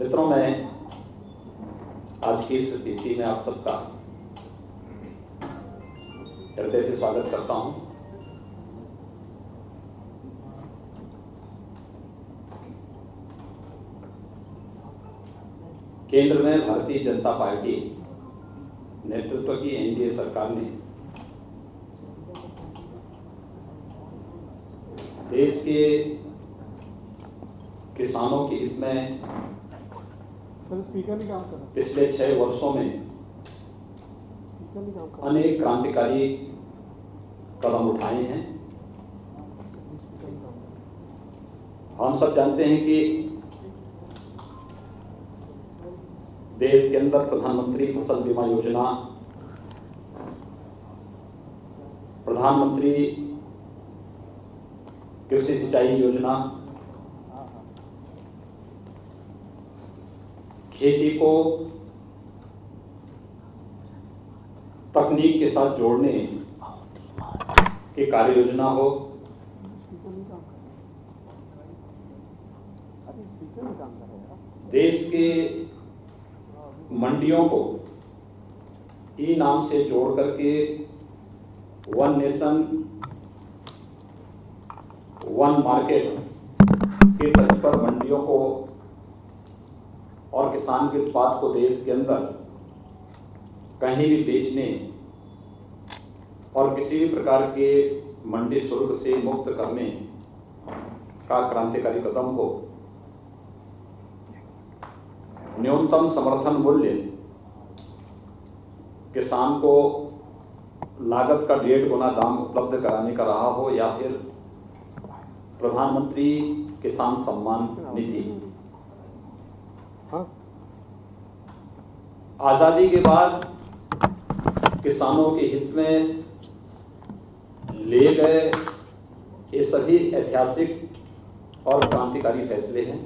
मित्रों, मैं आज की इस इसी में आप सबका हृदय से स्वागत करता हूं। केंद्र में भारतीय जनता पार्टी नेतृत्व की एनडीए सरकार ने देश के किसानों के हित में पिछले 6 वर्षों में अनेक क्रांतिकारी कदम उठाए हैं। हम सब जानते हैं कि देश के अंदर प्रधानमंत्री फसल बीमा योजना, प्रधानमंत्री कृषि सिंचाई योजना, खेती को तकनीक के साथ जोड़ने की कार्य योजना हो, देश के मंडियों को ई नाम से जोड़ करके वन नेशन वन मार्केट के तर्ज पर मंडियों को और किसान के उत्पाद को देश के अंदर कहीं भी बेचने और किसी भी प्रकार के मंडी शुल्क से मुक्त करने का क्रांतिकारी कदम हो। न्यूनतम समर्थन मूल्य किसान को लागत का 1.5 गुना दाम उपलब्ध कराने का रहा हो, या फिर प्रधानमंत्री किसान सम्मान निधि। आजादी के बाद किसानों के हित में लिए गए ये सभी ऐतिहासिक और क्रांतिकारी फैसले हैं।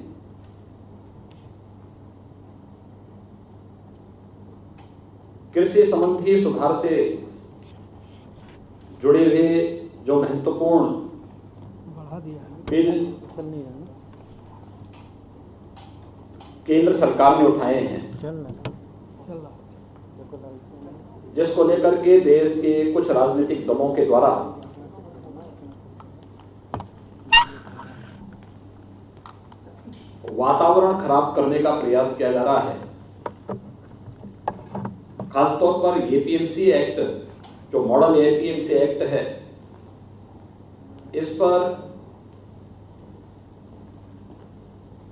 कृषि संबंधी सुधार से जुड़े हुए जो महत्वपूर्ण बिल केंद्र सरकार ने उठाए हैं, जिसको लेकर के देश के कुछ राजनीतिक दलों के द्वारा वातावरण खराब करने का प्रयास किया जा रहा है। खासतौर पर एपीएमसी एक्ट, जो मॉडल एपीएमसी एक्ट है, इस पर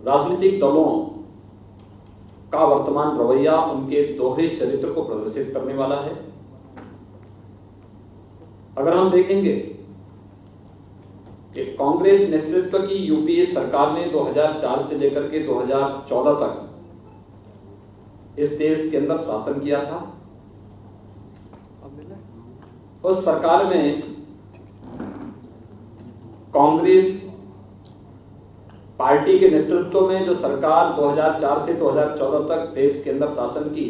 राजनीतिक दलों का वर्तमान रवैया उनके दोहरे चरित्र को प्रदर्शित करने वाला है। अगर हम देखेंगे कि कांग्रेस नेतृत्व की यूपीए सरकार ने 2004 से लेकर के 2014 तक इस देश के अंदर शासन किया था। उस सरकार में कांग्रेस पार्टी के नेतृत्व में जो सरकार 2004 से 2014 तक देश के अंदर शासन की,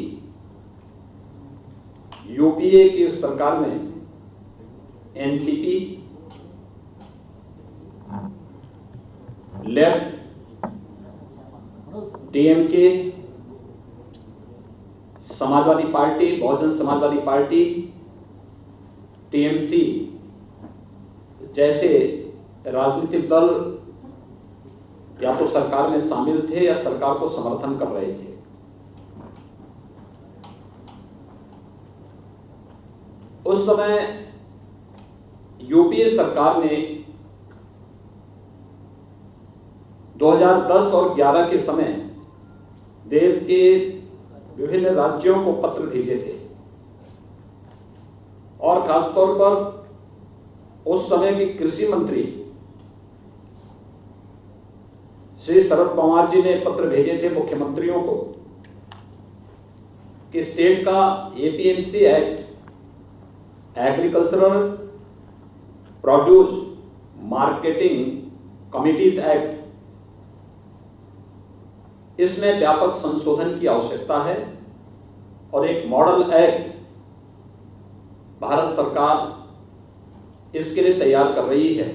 यूपीए की उस सरकार में NCP, left, DMK, Samajwadi Party, Bahujan Samajwadi Party, TMC जैसे राजनीतिक दल या तो सरकार में शामिल थे या सरकार को समर्थन कर रहे थे। उस समय यूपीए सरकार ने 2010 और 11 के समय देश के विभिन्न राज्यों को पत्र भेजे थे, और खासतौर पर उस समय के कृषि मंत्री श्री शरद पवार जी ने पत्र भेजे थे मुख्यमंत्रियों को कि स्टेट का APMC act, agricultural produce marketing committees act, इसमें व्यापक संशोधन की आवश्यकता है और एक मॉडल एक्ट भारत सरकार इसके लिए तैयार कर रही है।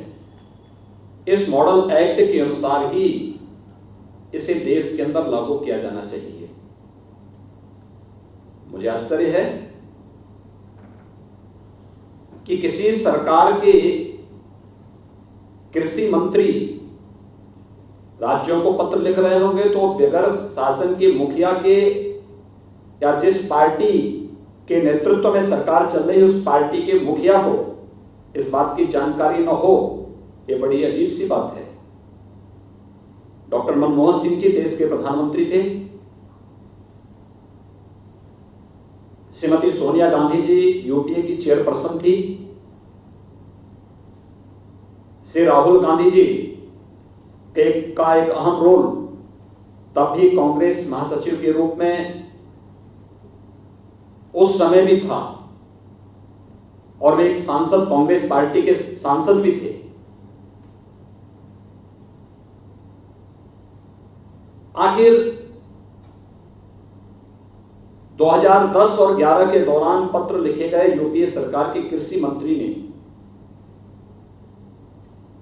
इस मॉडल एक्ट के अनुसार ही इसे देश के अंदर लागू किया जाना चाहिए। मुझे आश्चर्य है कि किसी सरकार के कृषि मंत्री राज्यों को पत्र लिख रहे होंगे तो बगैर शासन के मुखिया के या जिस पार्टी के नेतृत्व में सरकार चल रही है उस पार्टी के मुखिया को इस बात की जानकारी न हो, ये बड़ी अजीब सी बात है। डॉक्टर मनमोहन सिंह जी देश के प्रधानमंत्री थे, श्रीमती सोनिया गांधी जी यूपीए की चेयरपर्सन थी, श्री राहुल गांधी जी का एक अहम रोल तब भी कांग्रेस महासचिव के रूप में उस समय भी था और वे एक सांसद, कांग्रेस पार्टी के सांसद भी थे। आखिर 2010 और 11 के दौरान पत्र लिखे गए यूपीए सरकार के कृषि मंत्री ने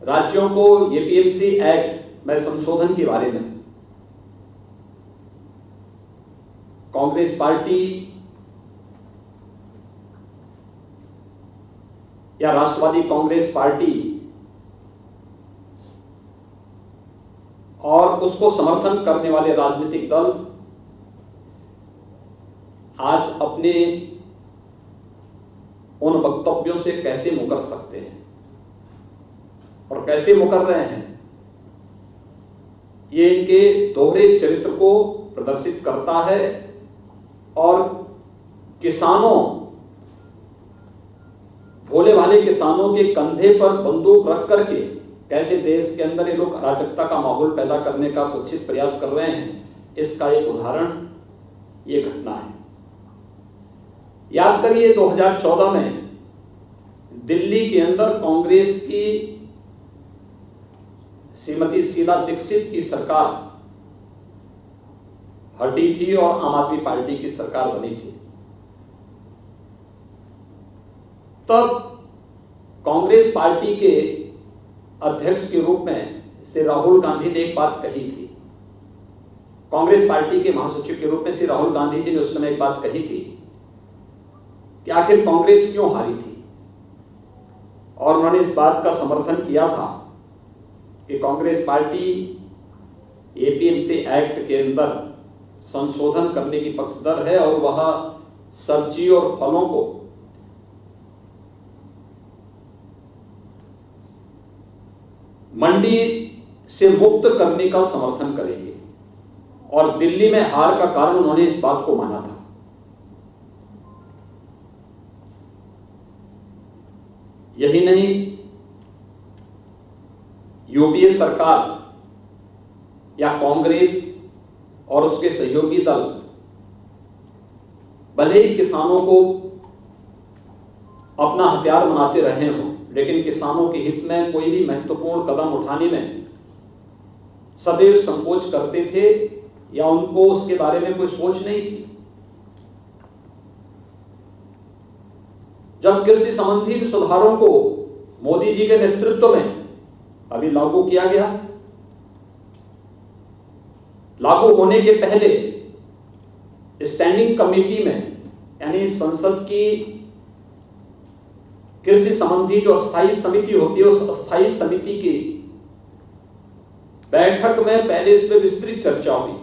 राज्यों को एपीएमसी एक्ट में संशोधन के बारे में कांग्रेस पार्टी या राष्ट्रवादी कांग्रेस पार्टी और उसको समर्थन करने वाले राजनीतिक दल आज अपने उन वक्तव्यों से कैसे मुकर सकते हैं और कैसे मुकर रहे हैं, ये इनके दोहरे चरित्र को प्रदर्शित करता है और किसानों, भोले भाले किसानों के कंधे पर बंदूक रख करके कैसे देश के अंदर ये लोग अराजकता का माहौल पैदा करने का कुत्सित प्रयास कर रहे हैं, इसका एक उदाहरण ये घटना है। याद करिए 2014 में दिल्ली के अंदर कांग्रेस की श्रीमती शीला दीक्षित की सरकार हटी थी और आम आदमी पार्टी की सरकार बनी थी। तब कांग्रेस पार्टी के अध्यक्ष के रूप में श्री राहुल गांधी ने एक बात कही थी। कांग्रेस पार्टी के महासचिव के रूप में श्री राहुल गांधी जी ने उस समय एक बात कही थी कि आखिर कांग्रेस क्यों हारी थी, और उन्होंने इस बात का समर्थन किया था कि कांग्रेस पार्टी एपीएमसी एक्ट के अंदर संशोधन करने की पक्षधर है और वह सब्जी और फलों को मंडी से मुक्त करने का समर्थन करेंगे, और दिल्ली में हार का कारण उन्होंने इस बात को माना था। यही नहीं, यूपीए सरकार या कांग्रेस और उसके सहयोगी दल भले ही किसानों को अपना हथियार बनाते रहे हों, लेकिन किसानों के हित में कोई भी महत्वपूर्ण कदम उठाने में सदैव संकोच करते थे या उनको उसके बारे में कोई सोच नहीं थी। जब कृषि संबंधी सुधारों को मोदी जी के नेतृत्व में अभी लागू किया गया, लागू होने के पहले स्टैंडिंग कमेटी में यानी संसद की कृषि संबंधी जो अस्थायी समिति होती है, उस अस्थायी समिति की बैठक में पहले इस पर विस्तृत चर्चा हुई।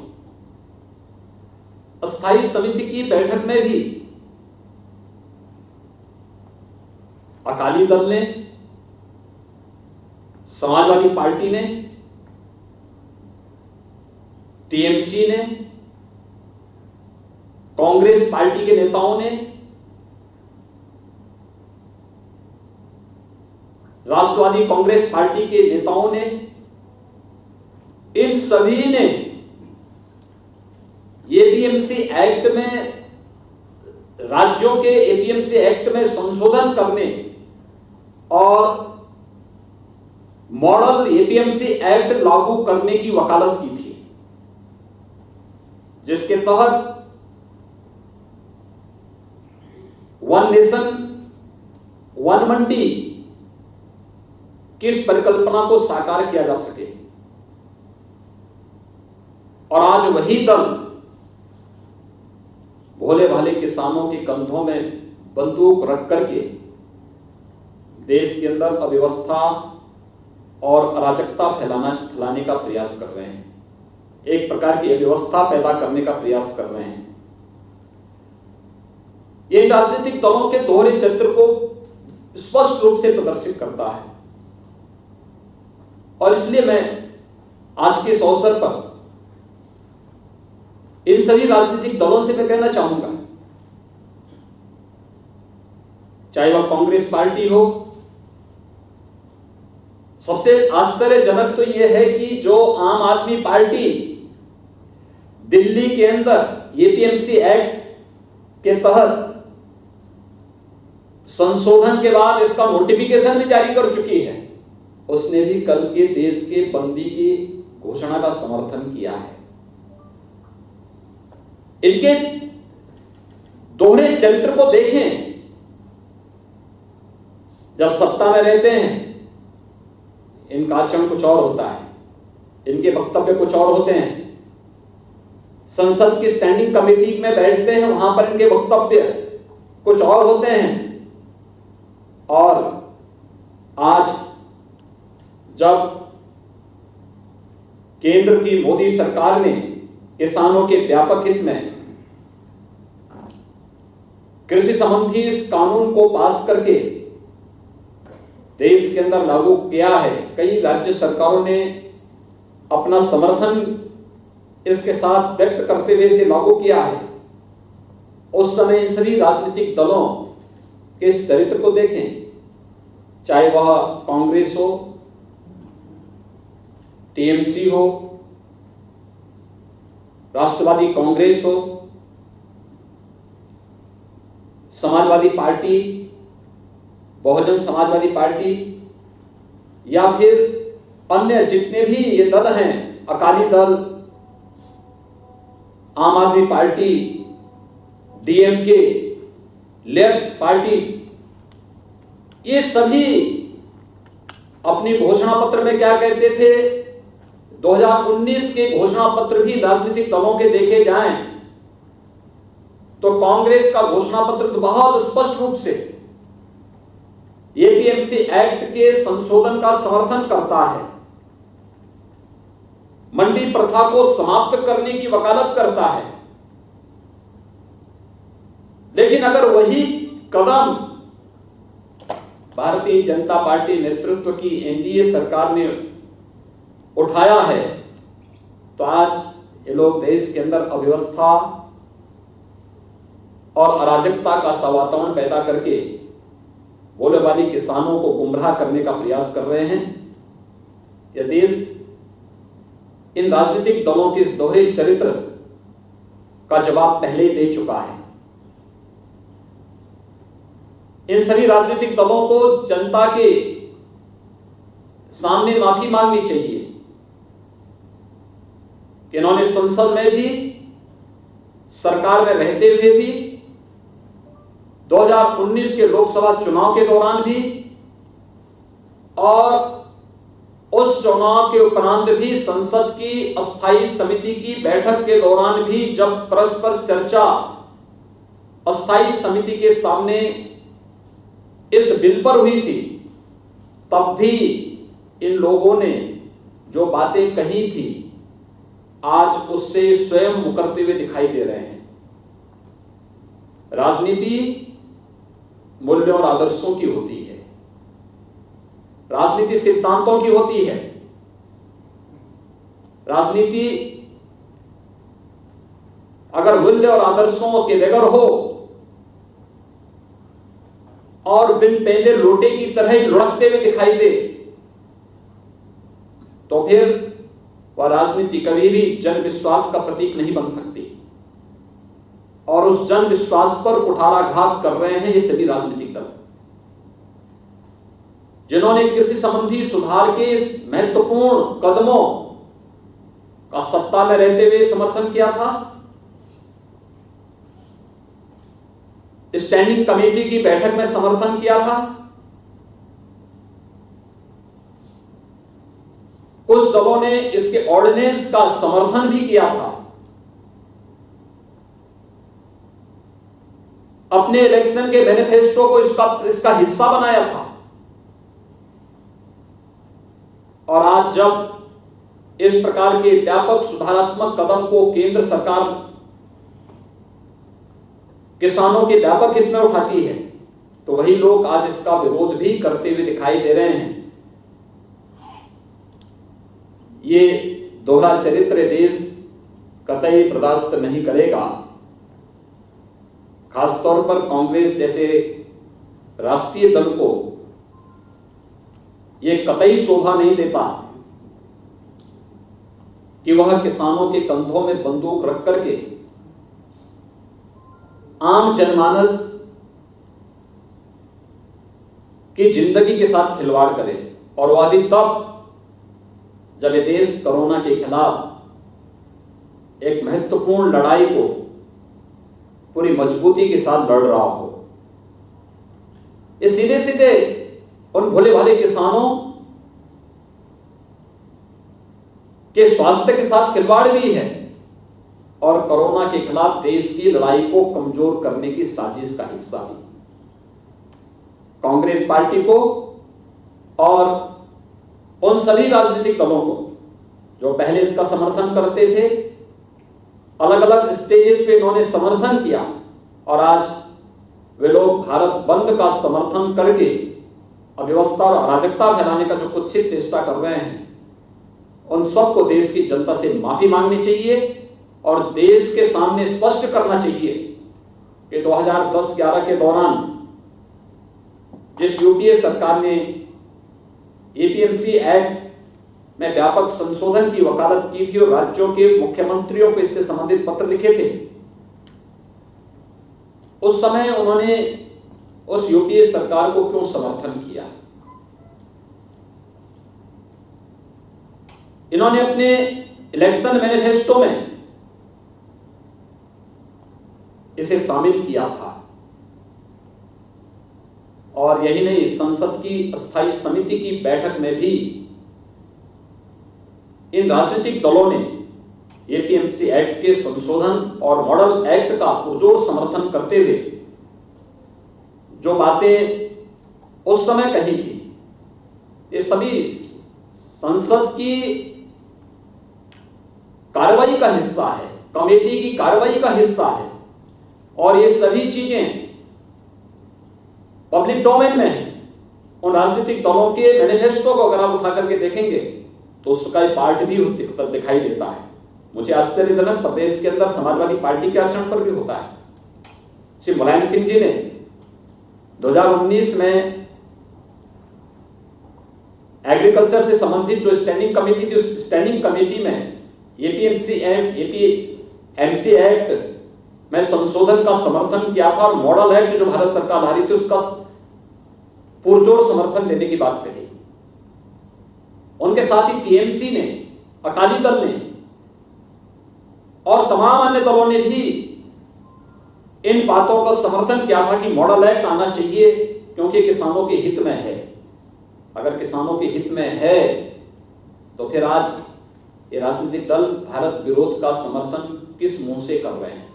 अस्थायी समिति की बैठक में भी अकाली दल ने, समाजवादी पार्टी ने, टीएमसी ने, कांग्रेस पार्टी के नेताओं ने, राष्ट्रवादी कांग्रेस पार्टी के नेताओं ने, इन सभी ने एपीएमसी एक्ट में, राज्यों के एपीएमसी एक्ट में संशोधन करने और मॉडल एपीएमसी एक्ट लागू करने की वकालत की थी, जिसके तहत वन नेशन वन मंडी की इस परिकल्पना को साकार किया जा सके। और आज वही दल भोले भाले किसानों के कंधों में बंदूक रख करके देश के अंदर अव्यवस्था और अराजकता फैलाने का प्रयास कर रहे हैं, एक प्रकार की अव्यवस्था पैदा करने का प्रयास कर रहे हैं। ये राजनीतिक दलों के दोहरे चरित्र को स्पष्ट रूप से प्रदर्शित करता है। और इसलिए मैं आज के इस अवसर पर इन सभी राजनीतिक दलों से मैं कहना चाहूंगा, चाहे वह कांग्रेस पार्टी हो, सबसे आश्चर्यजनक तो यह है कि जो आम आदमी पार्टी दिल्ली के अंदर एपीएमसी एक्ट के तहत संशोधन के बाद इसका नोटिफिकेशन भी जारी कर चुकी है, उसने भी कल के देश के बंदी की घोषणा का समर्थन किया है। इनके दोहरे चरित्र को देखें। जब सत्ता में रहते हैं इनका आचरण कुछ और होता है, इनके वक्तव्य कुछ और होते हैं। संसद की स्टैंडिंग कमेटी में बैठते हैं, वहां पर इनके वक्तव्य कुछ और होते हैं। और आज जब केंद्र की मोदी सरकार ने किसानों के व्यापक हित में कृषि संबंधी इस कानून को पास करके देश के अंदर लागू किया है, कई राज्य सरकारों ने अपना समर्थन इसके साथ व्यक्त करते हुए इसे लागू किया है। उस समय इन सभी राजनीतिक दलों के इस चरित्र को देखें, चाहे वह कांग्रेस हो, टीएमसी हो, राष्ट्रवादी कांग्रेस हो, समाजवादी पार्टी, बहुजन समाजवादी पार्टी, या फिर अन्य जितने भी ये दल हैं, अकाली दल, आम आदमी पार्टी, डीएमके, लेफ्ट पार्टी, ये सभी अपनी घोषणा पत्र में क्या कहते थे? 2019 के घोषणा पत्र भी राजनीतिक दलों के देखे जाएं तो कांग्रेस का घोषणा पत्र तो बहुत स्पष्ट रूप से एपीएमसी एक्ट के संशोधन का समर्थन करता है, मंडी प्रथा को समाप्त करने की वकालत करता है। लेकिन अगर वही कदम भारतीय जनता पार्टी नेतृत्व की एनडीए सरकार ने उठाया है तो आज ये लोग देश के अंदर अव्यवस्था और अराजकता का सा वातावरण पैदा करके भोले भाले किसानों को गुमराह करने का प्रयास कर रहे हैं। यह देश इन राजनीतिक दलों के इस दोहरे चरित्र का जवाब पहले ही दे चुका है। इन सभी राजनीतिक दलों को जनता के सामने माफी मांगनी चाहिए कि इन्होंने संसद में भी, सरकार में रहते हुए भी, 2019 के लोकसभा चुनाव के दौरान भी और उस चुनाव के उपरांत भी संसद की अस्थायी समिति की बैठक के दौरान भी, जब परस्पर चर्चा अस्थायी समिति के सामने इस बिल पर हुई थी, तब भी इन लोगों ने जो बातें कही थी आज उससे स्वयं मुकरते हुए दिखाई दे रहे हैं। राजनीति मूल्यों और आदर्शों की होती है, राजनीति सिद्धांतों की होती है। राजनीति अगर मूल्य और आदर्शों के बगैर हो और बिन पहले लोटे की तरह ही लुढ़कते हुए दिखाई दे तो फिर वह राजनीति कभी भी जन विश्वास का प्रतीक नहीं बन सकती। और उस जन विश्वास पर कुठाराघात कर रहे हैं ये सभी राजनीतिक दल, जिन्होंने कृषि संबंधी सुधार के महत्वपूर्ण कदमों का सत्ता में रहते हुए समर्थन किया था। स्टैंडिंग कमेटी की बैठक में समर्थन किया था। कुछ दलों ने इसके ऑर्डिनेंस का समर्थन भी किया था, अपने इलेक्शन के मैनिफेस्टो को इसका हिस्सा बनाया था। और आज जब इस प्रकार के व्यापक सुधारात्मक कदम को केंद्र सरकार किसानों के व्यापक हित में उठाती है, तो वही लोग आज इसका विरोध भी करते हुए दिखाई दे रहे हैं। ये दोहरा चरित्र देश कतई बर्दाश्त नहीं करेगा। खासतौर पर कांग्रेस जैसे राष्ट्रीय दल को यह कतई शोभा नहीं देता कि वह किसानों के कंधों में बंदूक रख करके आम जनमानस की जिंदगी के साथ खिलवाड़ करे, और वह भी तब जब ये देश कोरोना के खिलाफ एक महत्वपूर्ण लड़ाई को पूरी मजबूती के साथ लड़ रहा हो। ये सीधे सीधे उन भोले भाले किसानों के स्वास्थ्य के साथ खिलवाड़ भी है और कोरोना के खिलाफ देश की लड़ाई को कमजोर करने की साजिश का हिस्सा भी। कांग्रेस पार्टी को और उन सभी राजनीतिक दलों को जो पहले इसका समर्थन करते थे, अलग अलग स्टेजेस पे इन्होंने समर्थन किया, और आज वे लोग भारत बंद का समर्थन करके अव्यवस्था और अराजकता फैलाने का जो कुत्सित चेष्टा कर रहे हैं, उन सबको देश की जनता से माफी मांगनी चाहिए और देश के सामने स्पष्ट करना चाहिए कि 2010-11 के दौरान जिस यूपीए सरकार ने एपीएमसी एक्ट में व्यापक संशोधन की वकालत की थी और राज्यों के मुख्यमंत्रियों को इससे संबंधित पत्र लिखे थे, उस समय उन्होंने उस यूपीए सरकार को क्यों समर्थन किया? इन्होंने अपने इलेक्शन मैनिफेस्टो में इसे शामिल किया था, और यही नहीं, संसद की अस्थायी समिति की बैठक में भी इन राजनीतिक दलों ने एपीएमसी एक्ट के संशोधन और मॉडल एक्ट का पुरजोर समर्थन करते हुए जो बातें उस समय कही थी, ये सभी संसद की कार्रवाई का हिस्सा है, कमेटी की कार्रवाई का हिस्सा है, और ये सभी चीजें पब्लिक डोमेन में है। उन राजनीतिक दलों के मैनिफेस्टो को अगर आप उठा करके देखेंगे तो उसका पार्ट भी दिखाई देता है। मुझे आश्चर्यजनक प्रदेश के अंदर समाजवादी पार्टी के आचरण पर भी होता है। श्री मुलायम सिंह जी ने 2019 में एग्रीकल्चर से संबंधित जो स्टैंडिंग कमेटी थी, उस स्टैंडिंग कमेटी में एपीएमसी एक्ट, एपीएमसी एक्ट में संशोधन का समर्थन किया था और मॉडल एक्ट जो भारत सरकार ला रही थी उसका पुरजोर समर्थन देने की बात कही। उनके साथ ही टीएमसी ने, अकाली दल ने और तमाम अन्य दलों ने भी इन बातों का समर्थन किया था कि मॉडल एक्ट आना चाहिए क्योंकि किसानों के हित में है। अगर किसानों के हित में है तो फिर आज ये राजनीतिक दल भारत विरोध का समर्थन किस मुंह से कर रहे हैं?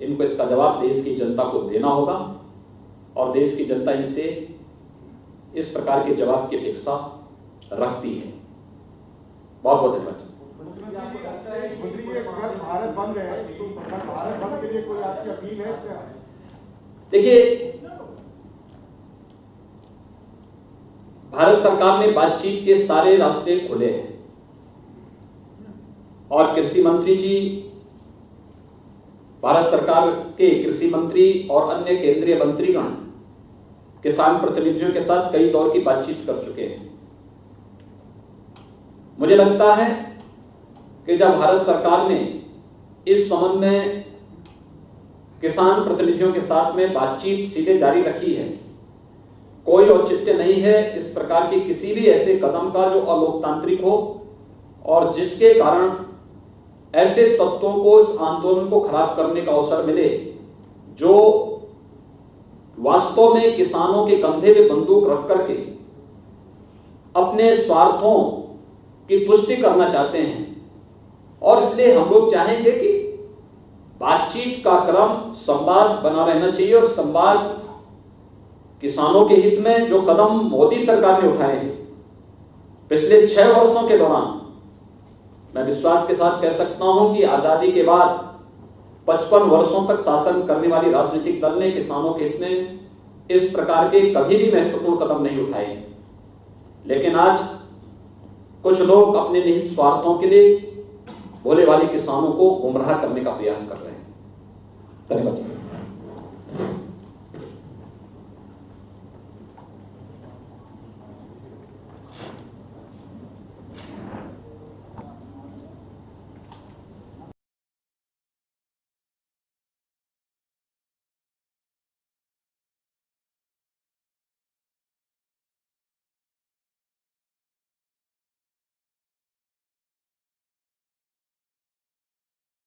इनको इसका जवाब देश की जनता को देना होगा और देश की जनता इनसे इस प्रकार के जवाब की अपेक्षा रखती है। बहुत बहुत धन्यवाद। भारत बंद है, तो भारत बंद के लिए कोई आपकी अपील है क्या? देखिए, भारत सरकार ने बातचीत के सारे रास्ते खोले हैं और कृषि मंत्री जी, भारत सरकार के कृषि मंत्री और अन्य केंद्रीय मंत्रीगण किसान प्रतिनिधियों के साथ कई दौर की बातचीत कर चुके हैं। मुझे लगता है कि जब भारत सरकार ने इस संबंध में किसान प्रतिनिधियों के साथ में बातचीत सीधे जारी रखी है, कोई औचित्य नहीं है इस प्रकार के किसी भी ऐसे कदम का जो अलोकतांत्रिक हो और जिसके कारण ऐसे तत्वों को इस आंदोलन को खराब करने का अवसर मिले जो वास्तव में किसानों के कंधे पे बंदूक रख करके अपने स्वार्थों की पुष्टि करना चाहते हैं और इसलिए हम लोग चाहेंगे कि बातचीत का क्रम, संवाद बना रहना चाहिए और संवाद किसानों के हित में जो कदम मोदी सरकार ने उठाए हैं पिछले 6 वर्षों के दौरान, मैं विश्वास के साथ कह सकता हूं कि आजादी के बाद 55 वर्षों तक शासन करने वाली राजनीतिक दल ने किसानों के हित में इस प्रकार के कभी भी महत्वपूर्ण कदम नहीं उठाए। लेकिन आज कुछ लोग अपने निहित स्वार्थों के लिए भोले भाले किसानों को गुमराह करने का प्रयास कर रहे हैं। धन्यवाद।